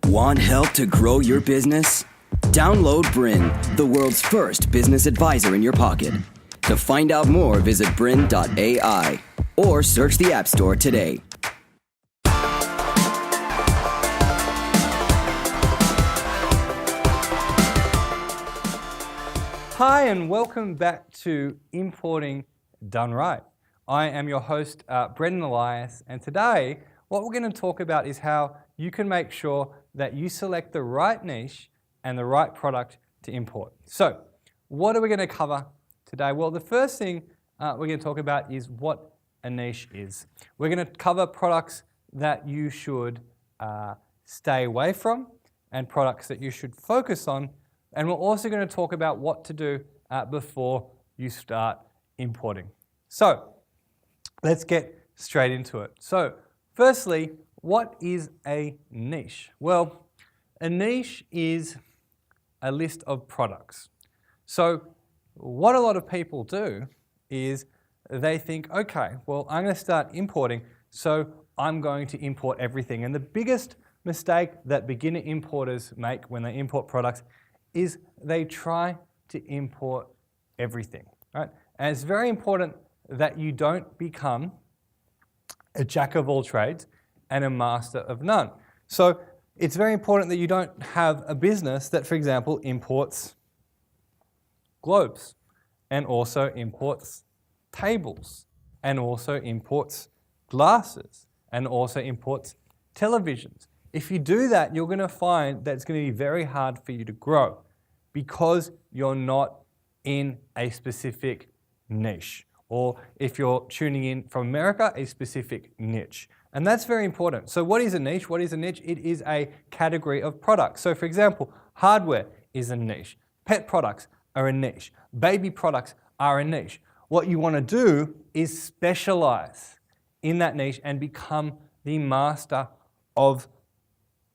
Want help to grow your business? Download BRiN, the world's first business advisor in your pocket. To find out more, visit BRiN.ai or search the App Store today. Hi, and welcome back to Importing Done Right. I am your host, Brendan Elias, and today what we're going to talk about is how you can make sure that you select the right niche and the right product to import. So, what are we going to cover today? Well, the first thing we're going to talk about is what a niche is. We're going to cover products that you should stay away from and products that you should focus on. And we're also going to talk about what to do before you start importing. So let's get straight into it. So firstly, what is a niche? Well, a niche is a list of products. So what a lot of people do is they think, okay, well, I'm going to start importing, so I'm going to import everything. And the biggest mistake that beginner importers make when they import products is they try to import everything, right? And it's very important that you don't become a jack of all trades and a master of none. So it's very important that you don't have a business that, for example, imports globes and also imports tables and also imports glasses and also imports televisions. If you do that, you're going to find that it's going to be very hard for you to grow because you're not in a specific niche. Or if you're tuning in from America, a specific niche. And that's very important. So what is a niche? What is a niche? It is a category of products. So for example, hardware is a niche. Pet products are a niche. Baby products are a niche. What you want to do is specialize in that niche and become the master of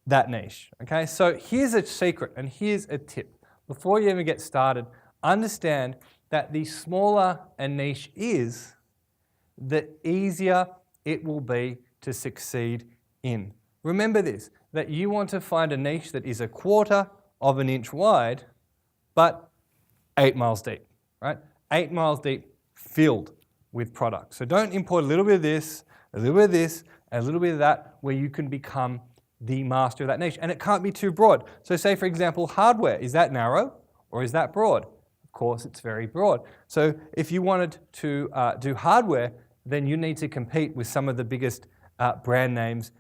that niche. Okay, so here's a secret and here's a tip. Before you even get started, understand that the smaller a niche is, the easier it will be to succeed in. Remember this, that you want to find a niche that is 1/4 of an inch wide, but 8 miles deep, right? 8 miles deep, filled with products. So don't import a little bit of this, a little bit of this, and a little bit of that, where you can become the master of that niche. And it can't be too broad. So say, for example, hardware. Is that narrow or is that broad? Of course, it's very broad. So if you wanted to do hardware, then you need to compete with some of the biggest brand names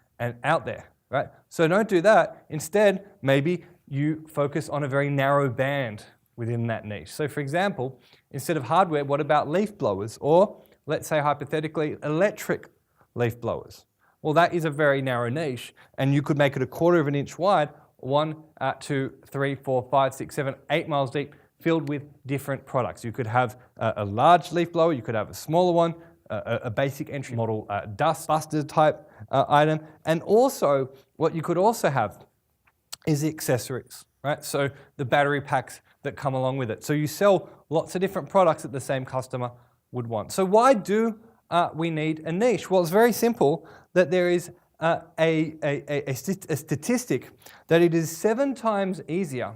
out there, right? So don't do that. Instead, maybe you focus on a very narrow band within that niche. So for example, instead of hardware, what about leaf blowers? Or let's say hypothetically, electric leaf blowers. Well, that is a very narrow niche, and you could make it 1/4 of an inch wide, 1, 2, 3, 4, 5, 6, 7, 8 miles deep, filled with different products. You could have a large leaf blower, you could have a smaller one, a basic entry model dust buster type item, and also what you could also have is the accessories, right? So the battery packs that come along with it. So you sell lots of different products that the same customer would want. So why do we need a niche? Well, it's very simple, that there is a statistic that it is 7 times easier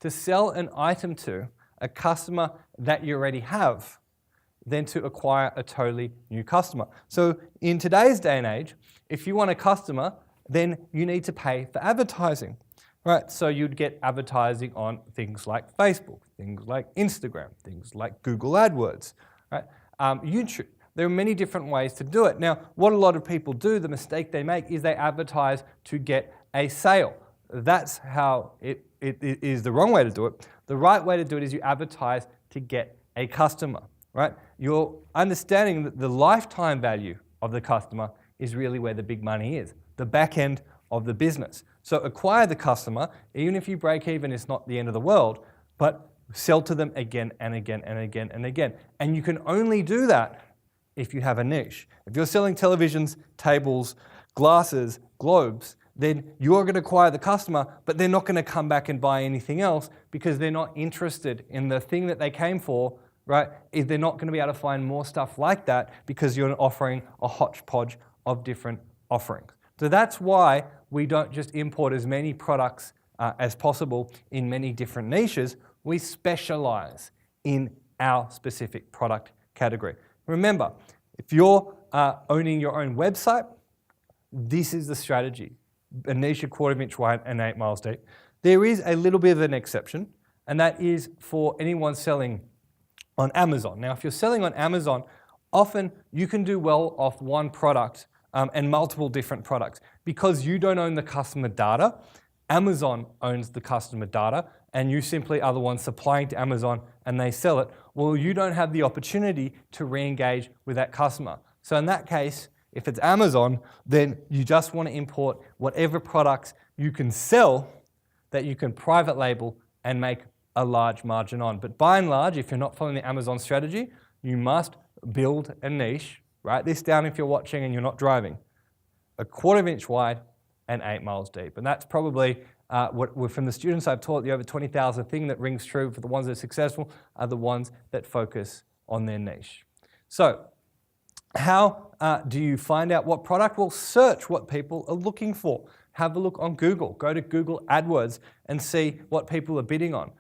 to sell an item to a customer that you already have than to acquire a totally new customer. So in today's day and age, if you want a customer, then you need to pay for advertising, right? So you'd get advertising on things like Facebook, things like Instagram, things like Google AdWords, right? YouTube. There are many different ways to do it. Now, what a lot of people do, the mistake they make, is they advertise to get a sale. That's how it is the wrong way to do it. The right way to do it is you advertise to get a customer, right? You're understanding that the lifetime value of the customer is really where the big money is, the back end of the business. So acquire the customer, even if you break even, it's not the end of the world, but sell to them again and again and again and again. And you can only do that if you have a niche. If you're selling televisions, tables, glasses, globes, then you're going to acquire the customer, but they're not going to come back and buy anything else because they're not interested in the thing that they came for, right? They're not going to be able to find more stuff like that because you're offering a hodgepodge of different offerings, So that's why we don't just import as many products as possible in many different niches. We specialize in our specific product category. Remember, if you're owning your own website, this is the strategy. A niche, a quarter of an inch wide and 8 miles deep. There is a little bit of an exception, and that is for anyone selling on Amazon. Now, if you're selling on Amazon, often you can do well off one product and multiple different products. Because you don't own the customer data, Amazon owns the customer data, and you simply are the one supplying to Amazon and they sell it. Well, you don't have the opportunity to re-engage with that customer. So in that case, if it's Amazon, then you just want to import whatever products you can sell that you can private label and make a large margin on. But by and large, if you're not following the Amazon strategy, you must build a niche. Write this down if you're watching and you're not driving. A quarter of an inch wide and 8 miles deep. And that's probably from the students I've taught, the over 20,000 thing that rings true for the ones that are successful are the ones that focus on their niche. So how do you find out what product? Well, search what people are looking for. Have a look on Google. Go to Google AdWords and see what people are bidding on.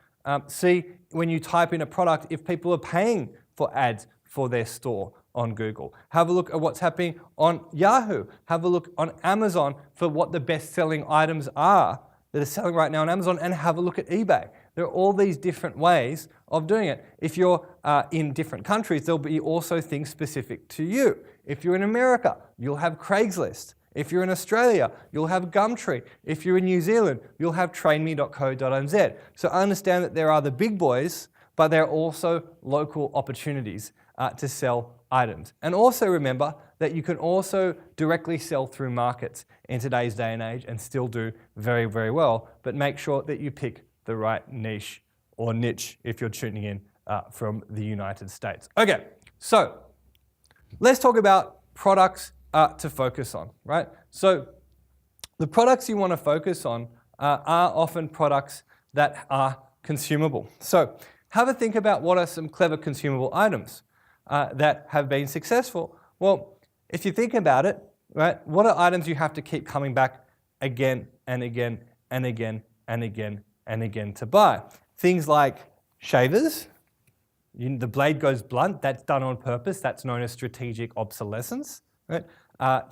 See when you type in a product if people are paying for ads for their store on Google. Have a look at what's happening on Yahoo. Have a look on Amazon for what the best-selling items are that are selling right now on Amazon, and have a look at eBay. There are all these different ways of doing it. If you're in different countries, there'll be also things specific to you. If you're in America, you'll have Craigslist. If you're in Australia, you'll have Gumtree. If you're in New Zealand, you'll have trainme.co.nz. So understand that there are the big boys, but there are also local opportunities to sell items. And also remember that you can also directly sell through markets in today's day and age and still do very, very well, but make sure that you pick the right niche or niche if you're tuning in from the United States. Okay, so let's talk about products to focus on, right? So the products you want to focus on are often products that are consumable. So have a think about what are some clever consumable items that have been successful. Well, if you think about it, right, what are items you have to keep coming back again and again and again and again and again to buy? Things like shavers. The blade goes blunt. That's done on purpose. That's known as strategic obsolescence. Right?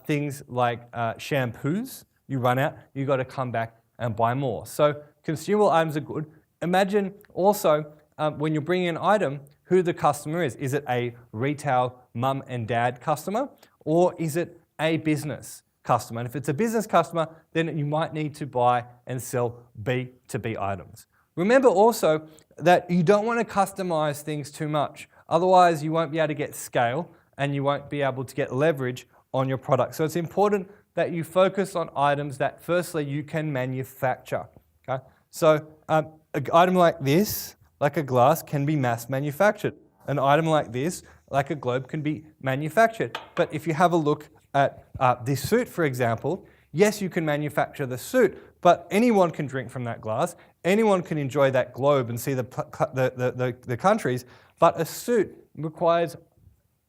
Things like shampoos. You run out, you got to come back and buy more. So consumable items are good. Imagine also when you're bringing an item, who the customer is. Is it a retail mum and dad customer, or is it a business customer? And if it's a business customer, then you might need to buy and sell B2B items. Remember also that you don't want to customize things too much. Otherwise, you won't be able to get scale and you won't be able to get leverage on your product. So it's important that you focus on items that firstly you can manufacture. Okay? So an item like this, like a glass, can be mass manufactured. An item like this, like a globe, can be manufactured. But if you have a look at this suit, for example, yes, you can manufacture the suit, but anyone can drink from that glass, anyone can enjoy that globe and see the countries, but a suit requires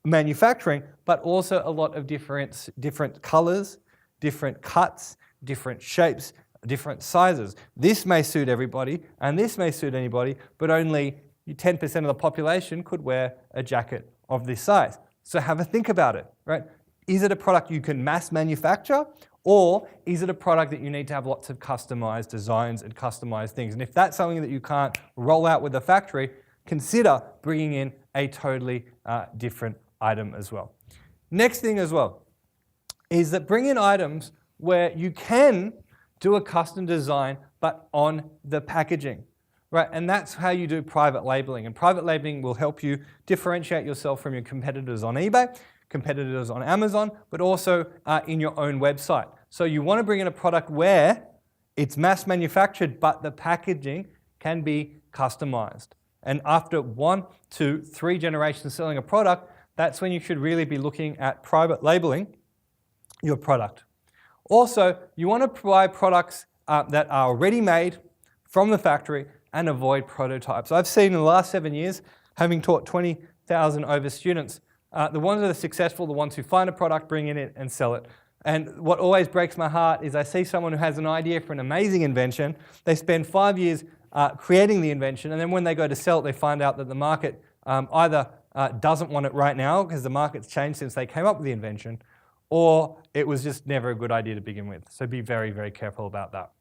manufacturing, but also a lot of different colors, different cuts, different shapes, different sizes. This may suit everybody, and this may suit anybody, but only 10% of the population could wear a jacket of this size. So have a think about it, right? Is it a product you can mass manufacture, or is it a product that you need to have lots of customized designs and customized things? And if that's something that you can't roll out with a factory, consider bringing in a totally different item as well. Next thing as well is that bring in items where you can do a custom design, but on the packaging, right? And that's how you do private labeling. And private labeling will help you differentiate yourself from your competitors on eBay, competitors on Amazon, but also in your own website. So you want to bring in a product where it's mass manufactured, but the packaging can be customized. And after 1, 2, 3 generations selling a product, that's when you should really be looking at private labeling your product. Also, you want to buy products that are ready-made from the factory and avoid prototypes. I've seen in the last 7 years, having taught 20,000 over students, the ones that are successful, the ones who find a product, bring in it and sell it. And what always breaks my heart is I see someone who has an idea for an amazing invention. They spend 5 years creating the invention, and then when they go to sell it, they find out that the market either doesn't want it right now because the market's changed since they came up with the invention, or it was just never a good idea to begin with. So be very, very careful about that.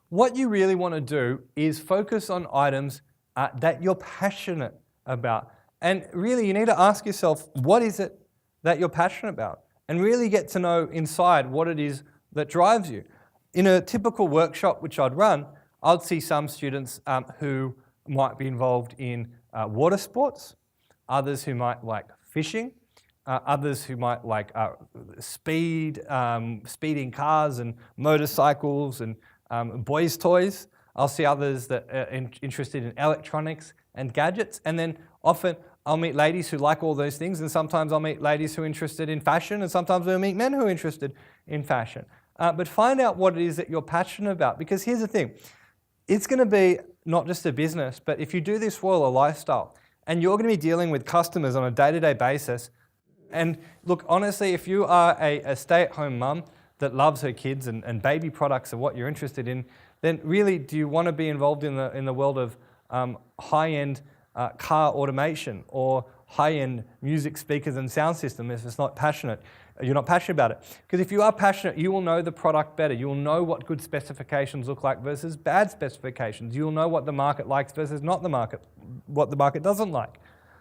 What you really want to do is focus on items that you're passionate about. And really, you need to ask yourself, what is it that you're passionate about? And really get to know inside what it is that drives you. In a typical workshop which I'd run, I'd see some students who might be involved in water sports, others who might like fishing, others who might like speeding cars and motorcycles and boys' toys. I'll see others that are interested in electronics and gadgets. And then often I'll meet ladies who like all those things, and sometimes I'll meet ladies who are interested in fashion, and sometimes I'll meet men who are interested in fashion. But find out what it is that you're passionate about, because here's the thing. It's going to be not just a business, but if you do this well, a lifestyle. And you're going to be dealing with customers on a day-to-day basis. And look, honestly, if you are a stay-at-home mum that loves her kids and baby products are what you're interested in, then really, do you want to be involved in the world of high-end car automation or high-end music speakers and sound system if it's not passionate? You're not passionate about it. Because if you are passionate, you will know the product better. You will know what good specifications look like versus bad specifications. You will know what the market likes versus what the market doesn't like.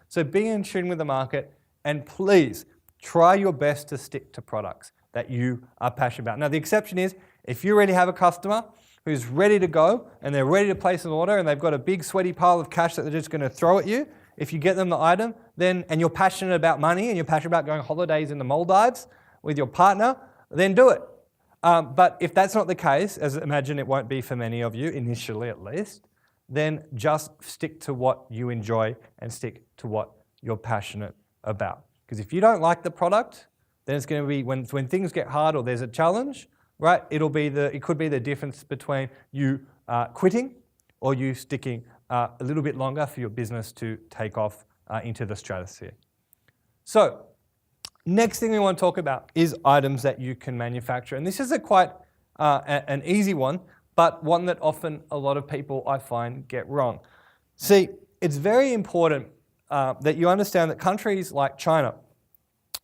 So be in tune with the market, and please try your best to stick to products that you are passionate about. Now, the exception is if you already have a customer who's ready to go and they're ready to place an order and they've got a big sweaty pile of cash that they're just going to throw at you, if you get them the item, and you're passionate about money and you're passionate about going holidays in the Maldives with your partner, then do it. But if that's not the case, as I imagine it won't be for many of you, initially at least, then just stick to what you enjoy and stick to what you're passionate about. Because if you don't like the product, then it's going to be when things get hard or there's a challenge, right? It could be the difference between you quitting or you sticking a little bit longer for your business to take off into the stratosphere. So, next thing we want to talk about is items that you can manufacture. And this is quite an easy one, but one that often a lot of people I find get wrong. See, it's very important that you understand that countries like China,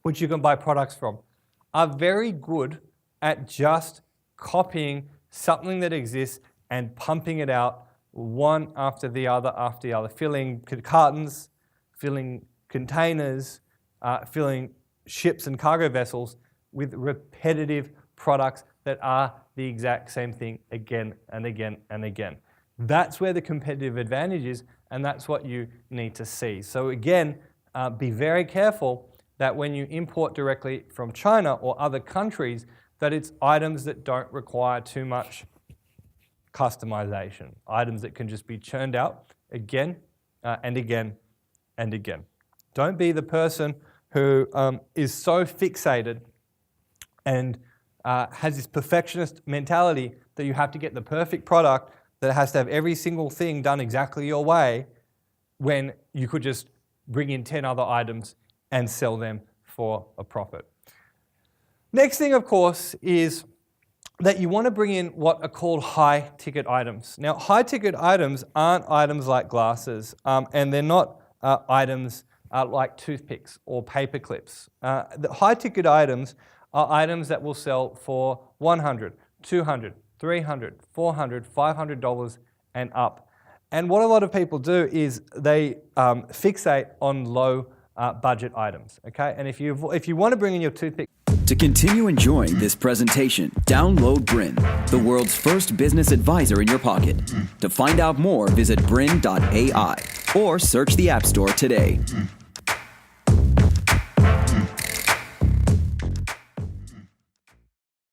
which you can buy products from, are very good at just copying something that exists and pumping it out one after the other, filling cartons, filling containers, filling ships and cargo vessels with repetitive products that are the exact same thing again and again and again. That's where the competitive advantage is, and that's what you need to see. So again, be very careful that when you import directly from China or other countries, that it's items that don't require too much customization, items that can just be churned out again and again and again. Don't be the person who is so fixated and has this perfectionist mentality that you have to get the perfect product that has to have every single thing done exactly your way, when you could just bring in 10 other items and sell them for a profit. Next thing, of course, is that you want to bring in what are called high-ticket items. Now, high-ticket items aren't items like glasses, and they're not items like toothpicks or paper clips. The high-ticket items are items that will sell for $100, $200, $300, $400, $500 and up. And what a lot of people do is they fixate on low budget items, okay? And if you want to bring in your toothpick... To continue enjoying this presentation, download BRiN, the world's first business advisor in your pocket. To find out more, visit BRiN.ai or search the App Store today.